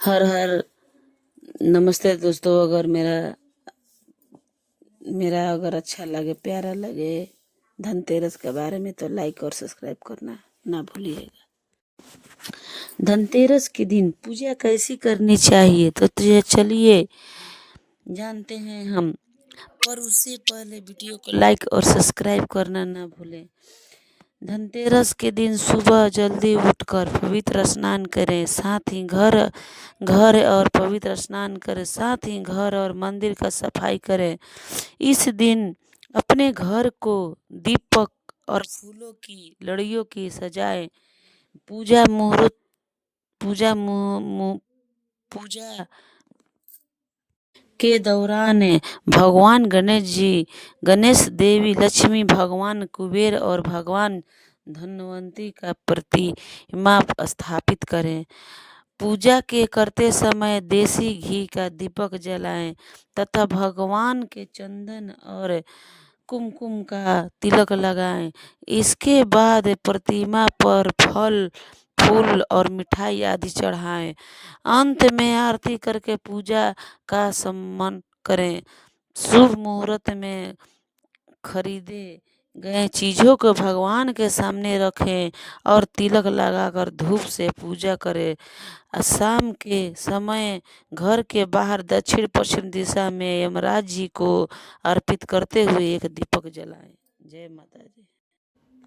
हर हर नमस्ते दोस्तों। अगर मेरा मेरा अगर अच्छा लगे, प्यारा लगे धनतेरस के बारे में, तो लाइक और सब्सक्राइब करना ना भूलिएगा। धनतेरस के दिन पूजा कैसी करनी चाहिए तो चलिए जानते हैं हम। पर उससे पहले वीडियो को लाइक और सब्सक्राइब करना ना भूलें। धनतेरस के दिन सुबह जल्दी उठकर पवित्र स्नान करें, साथ ही घर घर और पवित्र स्नान करें, साथ ही घर और मंदिर का सफाई करें। इस दिन अपने घर को दीपक और फूलों की लड़ियों की सजाएं। पूजा मुहूर्त पूजा मु, मु, पूजा के दौरान भगवान गणेश जी, गणेश देवी लक्ष्मी, भगवान कुबेर और भगवान धनवंती का प्रतिमा स्थापित करें। पूजा के करते समय देसी घी का दीपक जलाएं तथा भगवान के चंदन और कुमकुम का तिलक लगाएं। इसके बाद प्रतिमा पर फल फूल और मिठाई आदि चढ़ाएं। अंत में आरती करके पूजा का सम्मान करें। शुभ मुहूर्त में खरीदे गए चीज़ों को भगवान के सामने रखें और तिलक लगाकर धूप से पूजा करें। शाम के समय घर के बाहर दक्षिण पश्चिम दिशा में यमराज जी को अर्पित करते हुए एक दीपक जलाएं। जय माता दी।